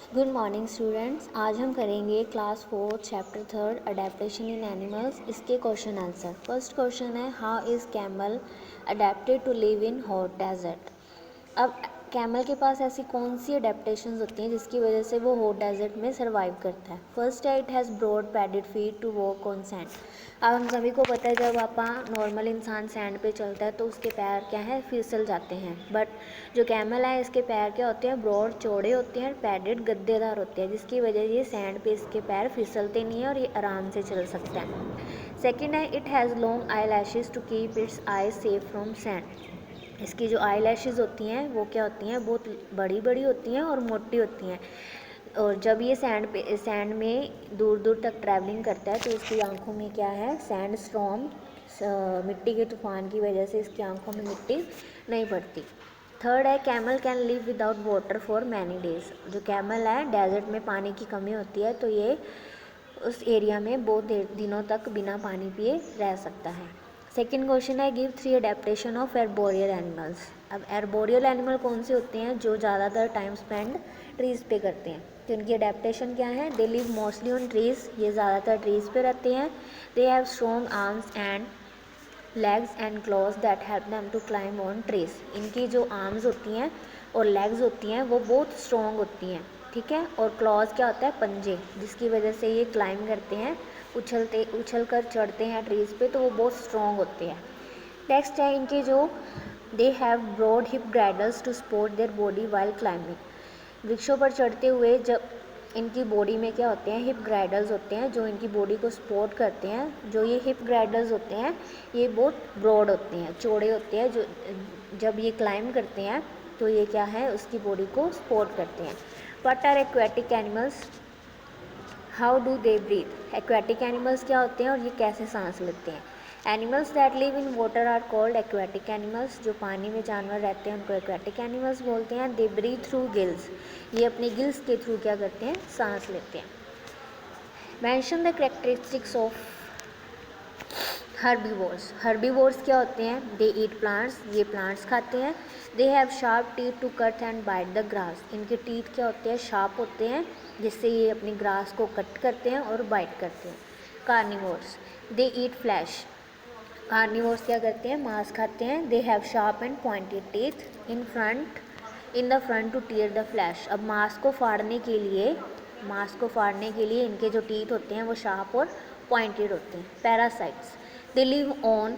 Good morning students. आज हम करेंगे class 4 chapter 3 adaptation in animals. इसके क्वेश्चन आंसर। फर्स्ट क्वेश्चन है, how is camel adapted to live in hot desert. अब camel के पास ऐसी कौन सी अडेप्टेशंस होती हैं जिसकी वजह से वो हॉट डेजर्ट में सर्वाइव करता है। फर्स्ट है, it has broad padded feet to walk on sand. अब हम सभी को पता है जब आप नॉर्मल इंसान सैंड पे चलता है तो उसके पैर क्या है, फिसल जाते हैं। बट जो कैमल है इसके पैर क्या होते हैं, ब्रॉड चौड़े होते हैं, पैडेड गद्देदार होते हैं, जिसकी वजह ये सैंड पे इसके पैर फिसलते नहीं है और ये आराम से चल सकता है। सेकेंड है, it has long eyelashes to keep its eyes safe from sand. इसकी जो आई लैशेज़ होती हैं वो क्या होती हैं, बहुत बड़ी बड़ी होती हैं और मोटी होती हैं। और जब ये सैंड में दूर दूर तक ट्रैवलिंग करता है तो इसकी आंखों में क्या है, सैंड स्टॉर्म, मिट्टी के तूफान की वजह से इसकी आंखों में मिट्टी नहीं पड़ती। थर्ड है, camel can live without water for many days. जो कैमल है, डेजर्ट में पानी की कमी होती है तो ये उस एरिया में बहुत दिनों तक बिना पानी पिए रह सकता है। सेकेंड क्वेश्चन है, give 3 adaptation of arboreal animals. अब एर्बोरियल एनिमल कौन से होते हैं, जो ज़्यादातर टाइम स्पेंड ट्रीज़ पे करते हैं। तो इनकी अडेप्टेशन क्या है, they live mostly on trees, ये ज़्यादातर ट्रीज़ पे रहते हैं। They have strong arms and legs and claws that help them to climb on trees. इनकी जो आर्म्स होती हैं और लेग्स होती हैं वो बहुत स्ट्रॉन्ग होती हैं, ठीक है। और क्लॉज क्या होता है, पंजे, जिसकी वजह से ये क्लाइंब करते हैं, उछल कर चढ़ते हैं ट्रीज़ पे, तो वो बहुत स्ट्रॉन्ग होते हैं। नेक्स्ट है, इनके जो they have broad hip girdles to support their body while climbing. वृक्षों पर चढ़ते हुए जब इनकी बॉडी में क्या होते हैं, हिप ग्राइडल्स होते हैं जो इनकी बॉडी को सपोर्ट करते हैं। जो ये हिप ग्राइडल्स होते हैं ये बहुत ब्रॉड होते हैं, चौड़े होते हैं, जो जब ये क्लाइंब करते हैं तो ये क्या है, उसकी बॉडी को सपोर्ट करते हैं। What are aquatic animals, how do they breathe. Aquatic animals क्या होते हैं और ये कैसे सांस लेते हैं। Animals that live in water are called aquatic animals. जो पानी में जानवर रहते हैं उनको एक्वेटिक एनिमल्स बोलते हैं। दे ब्रीथ थ्रू गिल्स, ये अपने गिल्स के थ्रू क्या करते हैं, सांस लेते हैं। Mention the characteristics of herbivores. Herbivores क्या होते हैं, दे ईट प्लांट्स, ये प्लांट्स खाते हैं। They have sharp teeth to cut and bite the grass. इनके टीथ क्या होते हैं, शार्प होते हैं, जिससे ये अपनी ग्रास को कट करते हैं और बाइट करते हैं। कार्निवोर्स, दे ईट फ्लैश। कार्निवोर्स क्या करते हैं, मांस खाते हैं। They have sharp and pointed teeth in the front two tier the flash. अब मांस को फाड़ने के लिए इनके जो टीथ होते हैं वो शार्प और पॉइंटेड होते हैं। पैरासाइट्स, दे लिव ऑन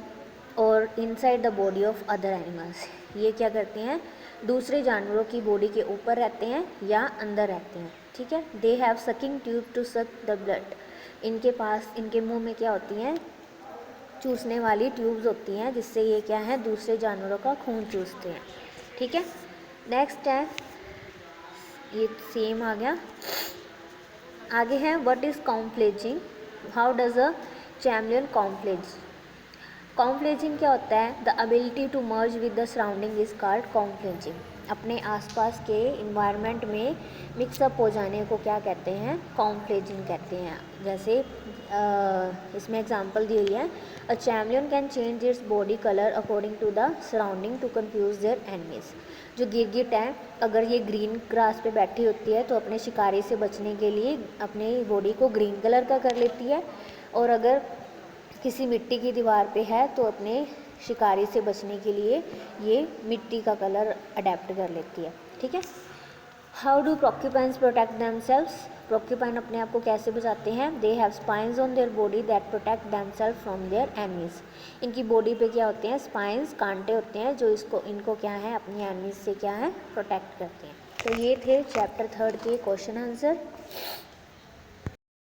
और inside the body of other animals. ये क्या करते हैं, दूसरे जानवरों की बॉडी के ऊपर रहते हैं या अंदर रहते हैं, ठीक है। They have sucking tube to suck the blood. इनके मुंह में क्या होती हैं, चूसने वाली ट्यूब्स होती हैं, जिससे ये क्या है, दूसरे जानवरों का खून चूसते हैं, ठीक है। नेक्स्ट है, ये सेम आ गया। आगे है, what is camouflaging, how does a chameleon camouflage. Camouflaging क्या होता है, the ability to merge with the surrounding is called camouflaging. अपने आसपास के इन्वायरमेंट में मिक्सअप हो जाने को क्या कहते हैं, कॉम्फ्लेजिंग कहते हैं। जैसे इसमें एग्जांपल दी हुई है, a chameleon can change its body colour according to the surrounding to confuse their enemies. जो गिरगिट है, अगर ये ग्रीन ग्रास पे बैठी होती है तो अपने शिकारी से बचने के लिए अपनी बॉडी को ग्रीन कलर का कर लेती है, और अगर किसी मिट्टी की दीवार पे है तो अपने शिकारी से बचने के लिए ये मिट्टी का कलर अडेप्ट कर लेती है, ठीक है। How do porcupines protect themselves. Porcupine अपने आप को कैसे बचाते हैं, they have spines on their body that protect themselves from their enemies. इनकी बॉडी पे क्या होते हैं, स्पाइंस, कांटे होते हैं जो इनको क्या है, अपनी एनिमीज से क्या है, प्रोटेक्ट करते हैं। तो ये थे चैप्टर 3 के क्वेश्चन आंसर।